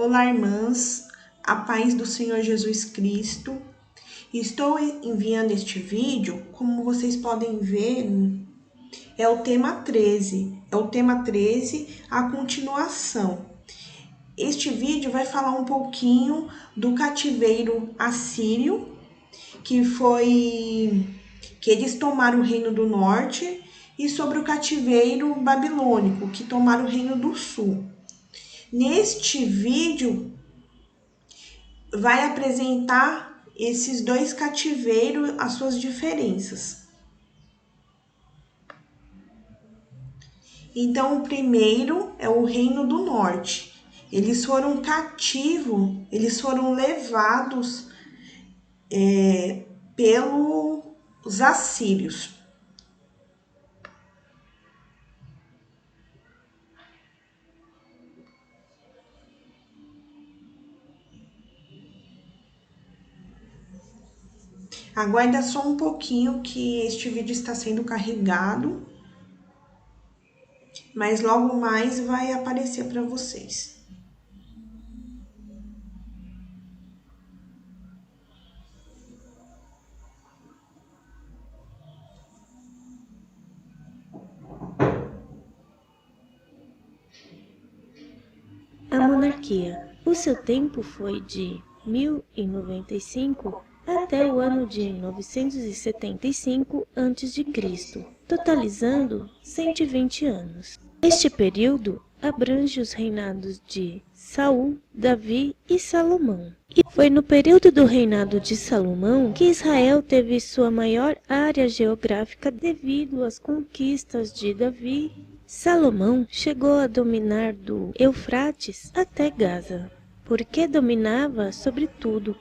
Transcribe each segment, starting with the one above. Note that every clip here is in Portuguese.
Olá, irmãs, a paz do Senhor Jesus Cristo. Estou enviando este vídeo, como vocês podem ver, é o tema 13. É o tema 13, a continuação. Este vídeo vai falar um pouquinho do cativeiro assírio, que eles tomaram o reino do norte, e sobre o cativeiro babilônico, que tomaram o reino do sul. Neste vídeo vai apresentar esses dois cativeiros, as suas diferenças. Então, o primeiro é o Reino do Norte. Eles foram cativos, eles foram levados pelos assírios. Aguarda só um pouquinho que este vídeo está sendo carregado, mas logo mais vai aparecer para vocês. A monarquia. O seu tempo foi de 1095 até o ano de 975 a.C., totalizando 120 anos. Este período abrange os reinados de Saul, Davi e Salomão. E foi no período do reinado de Salomão que Israel teve sua maior área geográfica devido às conquistas de Davi. Salomão chegou a dominar do Eufrates até Gaza, porque dominava sobre tudo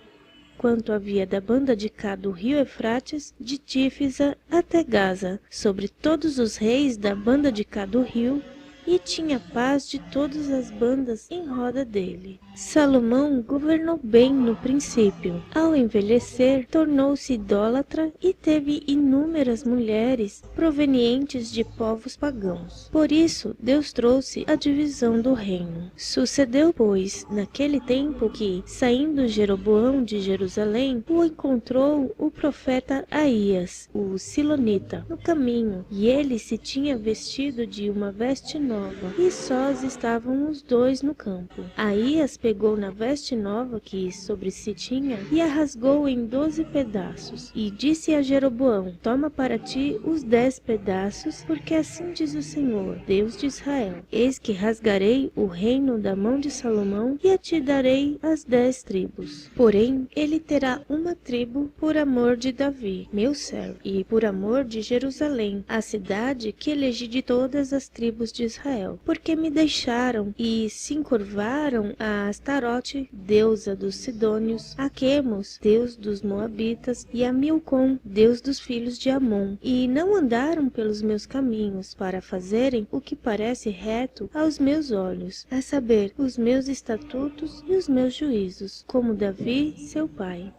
quanto havia da banda de cá do rio Eufrates, de Tífisa até Gaza, sobre todos os reis da banda de cá do rio, e tinha paz de todas as bandas em roda dele. Salomão governou bem no princípio. Ao envelhecer, tornou-se idólatra e teve inúmeras mulheres provenientes de povos pagãos. Por isso, Deus trouxe a divisão do reino. Sucedeu, pois, naquele tempo que, saindo Jeroboão de Jerusalém, o encontrou o profeta Aías, o silonita, no caminho, e ele se tinha vestido de uma veste nova, e sós estavam os dois no campo. Aías pegou na veste nova que sobre si tinha, e a rasgou em 12 pedaços, e disse a Jeroboão: toma para ti os 10 pedaços, porque assim diz o Senhor, Deus de Israel: eis que rasgarei o reino da mão de Salomão, e a ti darei as 10 tribos. Porém, ele terá uma tribo por amor de Davi, meu servo, e por amor de Jerusalém, a cidade que elegi de todas as tribos de Israel, porque me deixaram e se encurvaram a Astarote, deusa dos Sidônios, a Quemos, deus dos Moabitas, e a Milcom, deus dos filhos de Amon, e não andaram pelos meus caminhos para fazerem o que parece reto aos meus olhos, a saber, os meus estatutos e os meus juízos, como Davi, seu pai.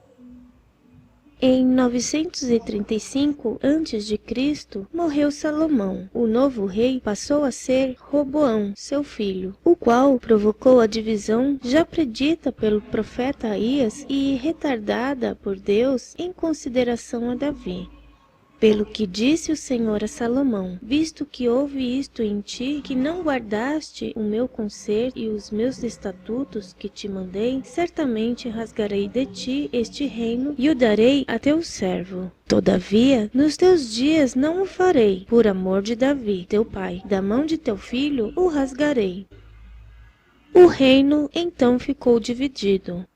Em 935 a.C., morreu Salomão. O novo rei passou a ser Roboão, seu filho, o qual provocou a divisão já predita pelo profeta Aías e retardada por Deus em consideração a Davi. Pelo que disse o Senhor a Salomão: visto que houve isto em ti, que não guardaste o meu conselho e os meus estatutos que te mandei, certamente rasgarei de ti este reino e o darei a teu servo. Todavia, nos teus dias não o farei, por amor de Davi, teu pai. Da mão de teu filho o rasgarei. O reino então ficou dividido.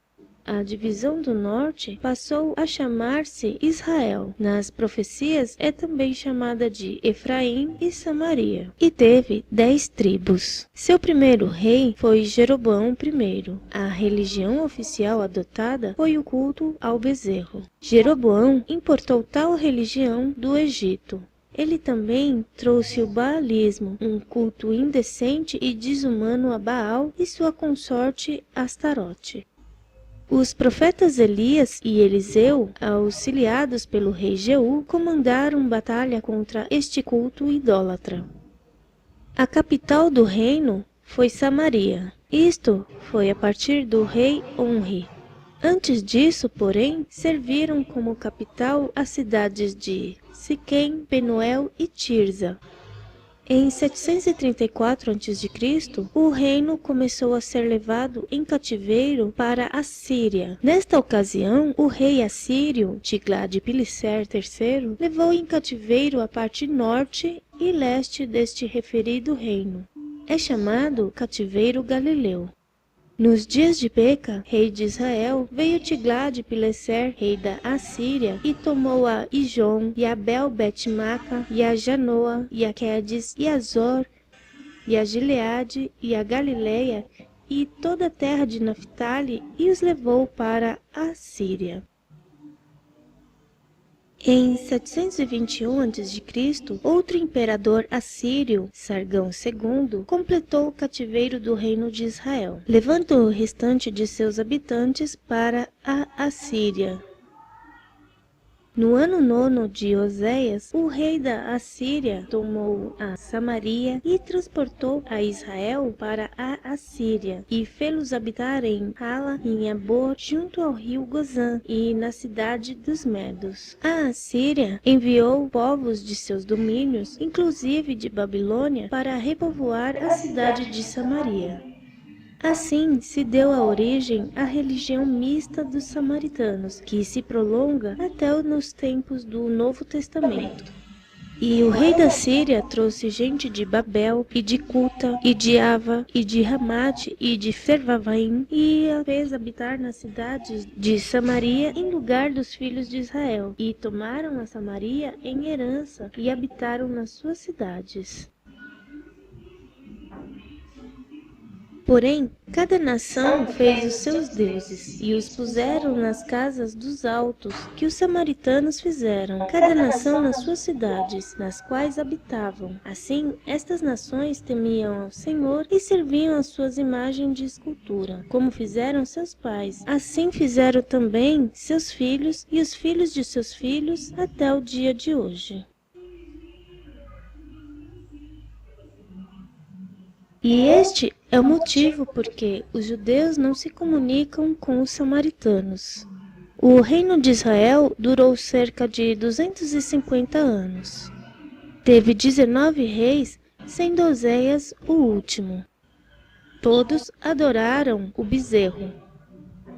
A divisão do norte passou a chamar-se Israel. Nas profecias é também chamada de Efraim e Samaria. E teve 10 tribos. Seu primeiro rei foi Jeroboão I. A religião oficial adotada foi o culto ao bezerro. Jeroboão importou tal religião do Egito. Ele também trouxe o baalismo, um culto indecente e desumano a Baal e sua consorte Astarote. Os profetas Elias e Eliseu, auxiliados pelo rei Jeú, comandaram batalha contra este culto idólatra. A capital do reino foi Samaria. Isto foi a partir do rei Onri. Antes disso, porém, serviram como capital as cidades de Siquém, Penuel e Tirza. Em 734 a.C., o reino começou a ser levado em cativeiro para a Síria. Nesta ocasião, o rei assírio Tiglat-Pileser III levou em cativeiro a parte norte e leste deste referido reino. É chamado Cativeiro Galileu. Nos dias de Peca, rei de Israel, veio Tiglat-Pileser, rei da Assíria, e tomou a Ijon, e a Bel-Bet-Maca, e a Janoa, e a Quedes, e a Zor, e a Gileade, e a Galileia, e toda a terra de Naphtali, e os levou para a Síria. Em 721 a.C., outro imperador assírio, Sargão II, completou o cativeiro do reino de Israel, levando o restante de seus habitantes para a Assíria. No ano 9 de Oséias, o rei da Assíria tomou a Samaria e transportou a Israel para a Assíria, e fê-los habitar em Hala, em Abor, junto ao rio Gozã, e na cidade dos Medos. A Assíria enviou povos de seus domínios, inclusive de Babilônia, para repovoar a cidade de Samaria. Assim se deu a origem à religião mista dos samaritanos, que se prolonga até nos tempos do Novo Testamento. E o rei da Síria trouxe gente de Babel, e de Cuta, e de Ava, e de Ramate, e de Fervavaim, e a fez habitar nas cidades de Samaria em lugar dos filhos de Israel, e tomaram a Samaria em herança, e habitaram nas suas cidades. Porém, cada nação fez os seus deuses, e os puseram nas casas dos altos, que os samaritanos fizeram, cada nação nas suas cidades, nas quais habitavam. Assim, estas nações temiam ao Senhor e serviam as suas imagens de escultura, como fizeram seus pais. Assim fizeram também seus filhos e os filhos de seus filhos até o dia de hoje. E este é o motivo porque os judeus não se comunicam com os samaritanos. O reino de Israel durou cerca de 250 anos. Teve 19 reis, sendo Oséias o último. Todos adoraram o bezerro.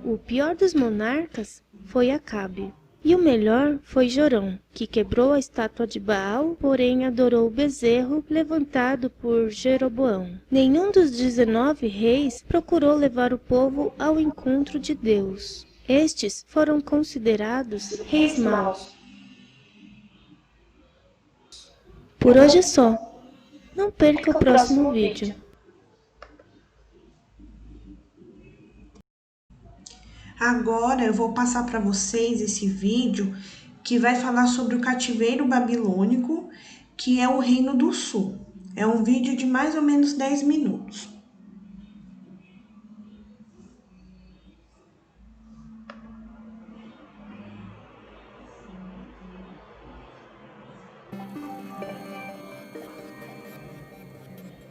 O pior dos monarcas foi Acabe. E o melhor foi Jorão, que quebrou a estátua de Baal, porém adorou o bezerro levantado por Jeroboão. Nenhum dos 19 reis procurou levar o povo ao encontro de Deus. Estes foram considerados reis maus. Por hoje é só. Não perca o próximo vídeo. Agora eu vou passar para vocês esse vídeo que vai falar sobre o cativeiro babilônico, que é o Reino do Sul. É um vídeo de mais ou menos 10 minutos.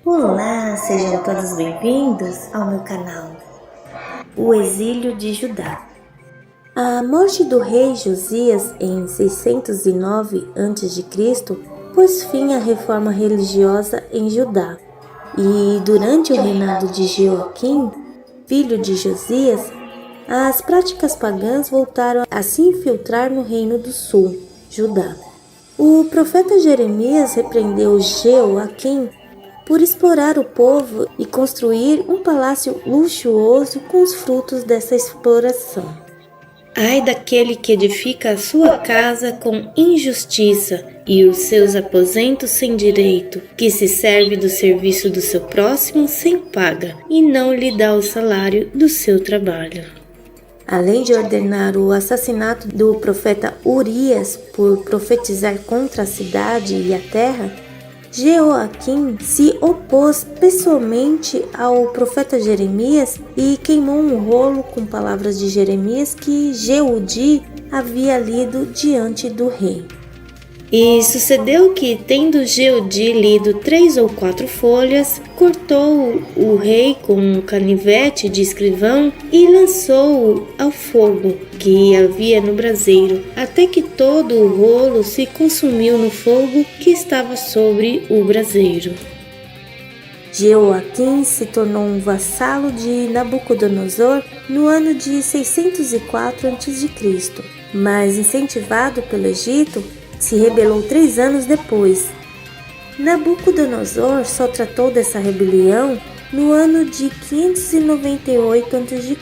Olá, sejam todos bem-vindos ao meu canal. O exílio de Judá. A morte do rei Josias em 609 a.C. pôs fim à reforma religiosa em Judá, e durante o reinado de Joaquim, filho de Josias, as práticas pagãs voltaram a se infiltrar no reino do sul, Judá. O profeta Jeremias repreendeu Joaquim por explorar o povo e construir um palácio luxuoso com os frutos dessa exploração. Ai daquele que edifica a sua casa com injustiça e os seus aposentos sem direito, que se serve do serviço do seu próximo sem paga e não lhe dá o salário do seu trabalho. Além de ordenar o assassinato do profeta Urias por profetizar contra a cidade e a terra, Joaquim se opôs pessoalmente ao profeta Jeremias e queimou um rolo com palavras de Jeremias que Jeudi havia lido diante do rei. E sucedeu que, tendo Geodi lido 3 ou 4 folhas, cortou o rei com um canivete de escrivão e lançou-o ao fogo que havia no braseiro, até que todo o rolo se consumiu no fogo que estava sobre o braseiro. Jeoaquim se tornou um vassalo de Nabucodonosor no ano de 604 a.C., mas incentivado pelo Egito, se rebelou 3 anos depois. Nabucodonosor só tratou dessa rebelião no ano de 598 a.C.,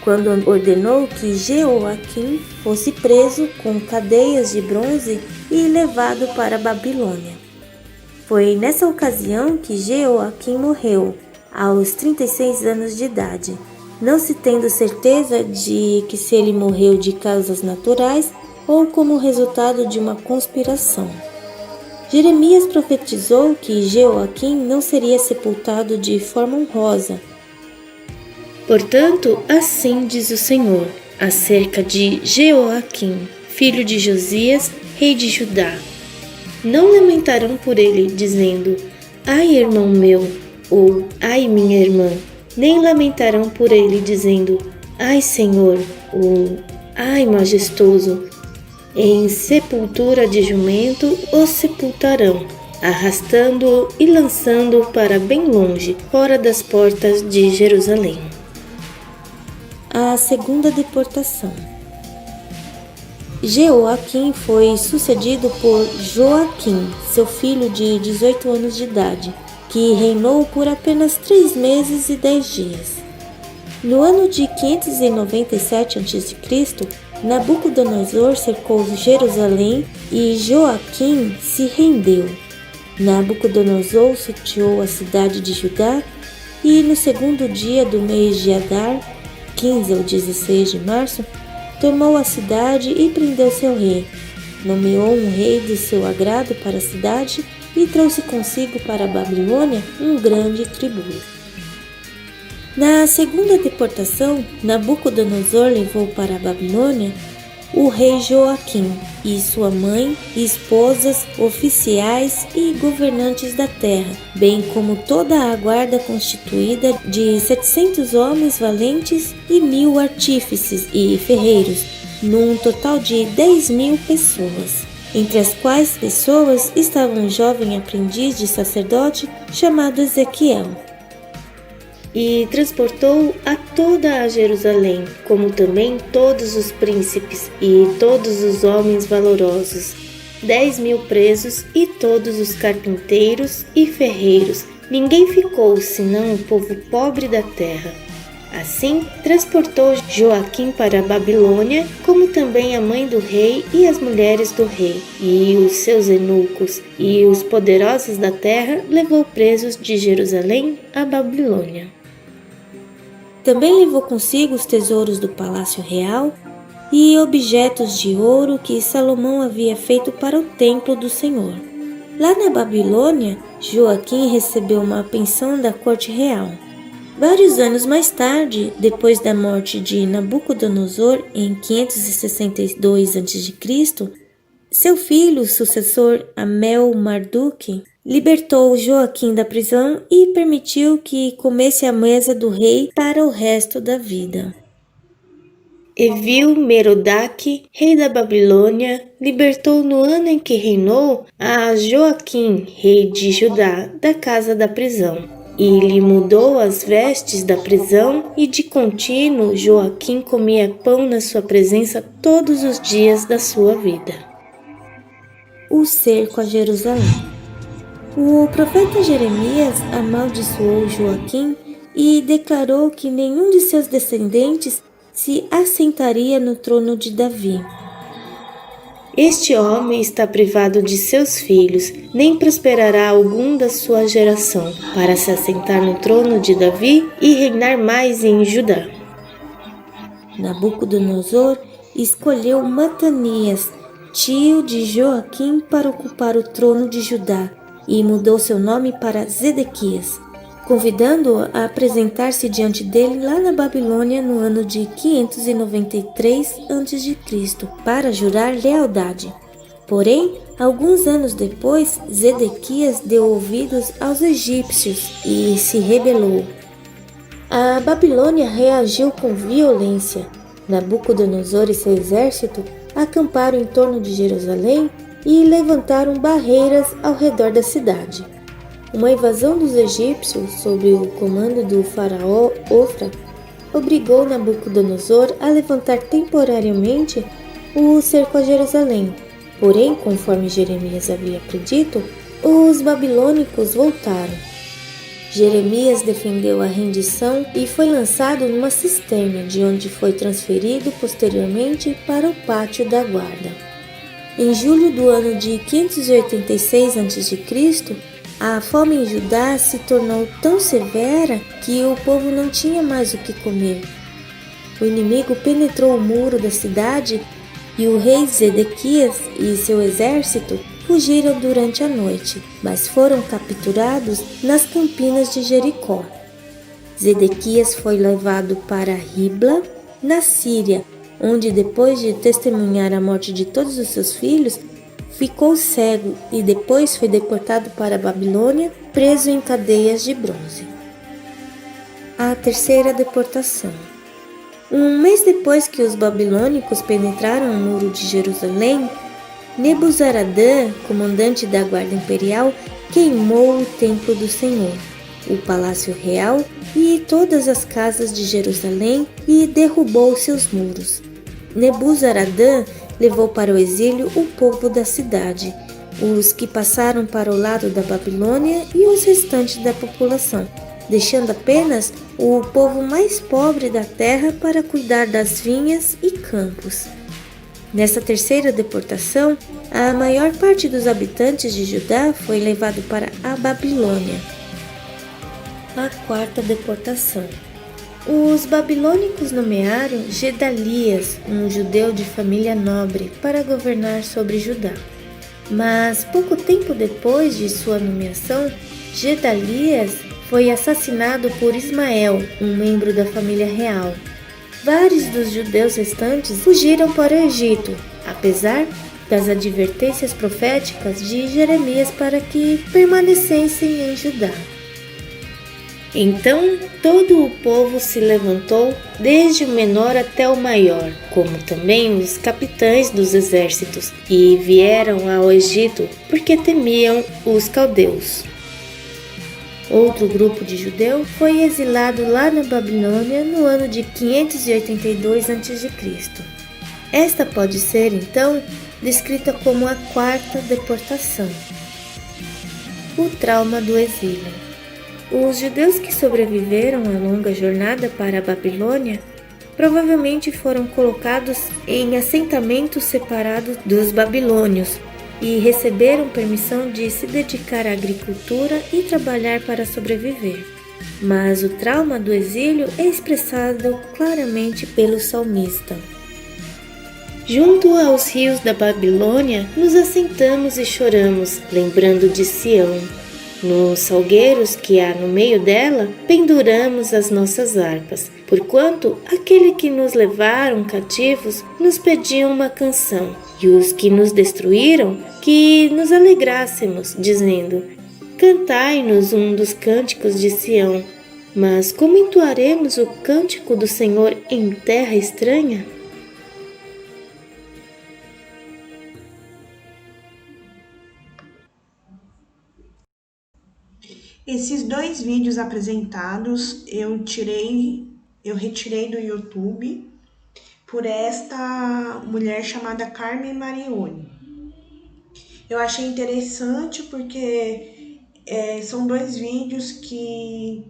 quando ordenou que Jeoaquim fosse preso com cadeias de bronze e levado para a Babilônia. Foi nessa ocasião que Jeoaquim morreu, aos 36 anos de idade, não se tendo certeza de que se ele morreu de causas naturais ou como resultado de uma conspiração. Jeremias profetizou que Jeoaquim não seria sepultado de forma honrosa. Portanto, assim diz o Senhor, acerca de Jeoaquim, filho de Josias, rei de Judá. Não lamentarão por ele, dizendo, ai, irmão meu, ou ai, minha irmã, nem lamentarão por ele, dizendo, ai, Senhor, ou ai, majestoso. Em sepultura de jumento o sepultarão, arrastando-o e lançando-o para bem longe, fora das portas de Jerusalém. A segunda deportação. Jeoaquim foi sucedido por Joaquim, seu filho de 18 anos de idade, que reinou por apenas 3 meses e 10 dias. No ano de 597 a.C., Nabucodonosor cercou Jerusalém e Joaquim se rendeu. Nabucodonosor sitiou a cidade de Judá e no 2º dia do mês de Adar, 15 ao 16 de março, tomou a cidade e prendeu seu rei. Nomeou um rei de seu agrado para a cidade e trouxe consigo para a Babilônia um grande tributo. Na segunda deportação, Nabucodonosor levou para a Babilônia o rei Joaquim e sua mãe, esposas, oficiais e governantes da terra, bem como toda a guarda constituída de 700 homens valentes e 1000 artífices e ferreiros, num total de 10.000 pessoas, entre as quais pessoas estava um jovem aprendiz de sacerdote chamado Ezequiel. E transportou a toda a Jerusalém, como também todos os príncipes e todos os homens valorosos, 10.000 presos e todos os carpinteiros e ferreiros. Ninguém ficou, senão o povo pobre da terra. Assim, transportou Joaquim para a Babilônia, como também a mãe do rei e as mulheres do rei, e os seus eunucos, e os poderosos da terra levou presos de Jerusalém à Babilônia. Também levou consigo os tesouros do palácio real e objetos de ouro que Salomão havia feito para o templo do Senhor. Lá na Babilônia, Joaquim recebeu uma pensão da corte real. Vários anos mais tarde, depois da morte de Nabucodonosor em 562 a.C., seu filho, sucessor Amel-Marduk, libertou Joaquim da prisão e permitiu que comesse à mesa do rei para o resto da vida. Evil-Merodach, rei da Babilônia, libertou no ano em que reinou a Joaquim, rei de Judá, da casa da prisão. E lhe mudou as vestes da prisão, e de contínuo Joaquim comia pão na sua presença todos os dias da sua vida. O cerco a Jerusalém. O profeta Jeremias amaldiçoou Joaquim e declarou que nenhum de seus descendentes se assentaria no trono de Davi. Este homem está privado de seus filhos, nem prosperará algum da sua geração, para se assentar no trono de Davi e reinar mais em Judá. Nabucodonosor escolheu Matanias, tio de Joaquim, para ocupar o trono de Judá, e mudou seu nome para Zedequias, convidando-o a apresentar-se diante dele lá na Babilônia no ano de 593 a.C., para jurar lealdade. Porém, alguns anos depois, Zedequias deu ouvidos aos egípcios e se rebelou. A Babilônia reagiu com violência. Nabucodonosor e seu exército acamparam em torno de Jerusalém e levantaram barreiras ao redor da cidade. Uma invasão dos egípcios, sob o comando do faraó Ofra, obrigou Nabucodonosor a levantar temporariamente o cerco a Jerusalém. Porém, conforme Jeremias havia predito, os babilônicos voltaram. Jeremias defendeu a rendição e foi lançado numa cisterna, de onde foi transferido posteriormente para o pátio da guarda. Em julho do ano de 586 a.C., a fome em Judá se tornou tão severa que o povo não tinha mais o que comer. O inimigo penetrou o muro da cidade e o rei Zedequias e seu exército fugiram durante a noite, mas foram capturados nas campinas de Jericó. Zedequias foi levado para Ribla, na Síria, onde, depois de testemunhar a morte de todos os seus filhos, ficou cego e depois foi deportado para a Babilônia, preso em cadeias de bronze. A terceira deportação. Um mês depois que os babilônicos penetraram o muro de Jerusalém, Nebuzaradã, comandante da guarda imperial, queimou o templo do Senhor, o palácio real e todas as casas de Jerusalém e derrubou seus muros. Nebuzaradã levou para o exílio o povo da cidade, os que passaram para o lado da Babilônia e os restantes da população, deixando apenas o povo mais pobre da terra para cuidar das vinhas e campos. Nessa terceira deportação, a maior parte dos habitantes de Judá foi levado para a Babilônia. A quarta deportação. Os babilônicos nomearam Gedalias, um judeu de família nobre, para governar sobre Judá. Mas pouco tempo depois de sua nomeação, Gedalias foi assassinado por Ismael, um membro da família real. Vários dos judeus restantes fugiram para o Egito, apesar das advertências proféticas de Jeremias para que permanecessem em Judá. Então todo o povo se levantou, desde o menor até o maior, como também os capitães dos exércitos, e vieram ao Egito porque temiam os caldeus. Outro grupo de judeus foi exilado lá na Babilônia no ano de 582 a.C. Esta pode ser, então, descrita como a quarta deportação. O trauma do exílio. Os judeus que sobreviveram à longa jornada para a Babilônia provavelmente foram colocados em assentamentos separados dos babilônios e receberam permissão de se dedicar à agricultura e trabalhar para sobreviver. Mas o trauma do exílio é expressado claramente pelo salmista. Junto aos rios da Babilônia, nos assentamos e choramos, lembrando de Sião. Nos salgueiros que há no meio dela, penduramos as nossas harpas, porquanto aquele que nos levaram cativos nos pediam uma canção, e os que nos destruíram, que nos alegrássemos, dizendo: cantai-nos um dos cânticos de Sião. Mas como entoaremos o cântico do Senhor em terra estranha? Esses dois vídeos apresentados eu retirei do YouTube por esta mulher chamada Carmen Marione. Eu achei interessante porque são dois vídeos que,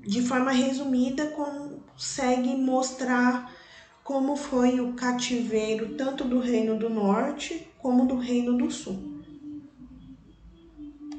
de forma resumida, conseguem mostrar como foi o cativeiro tanto do Reino do Norte como do Reino do Sul.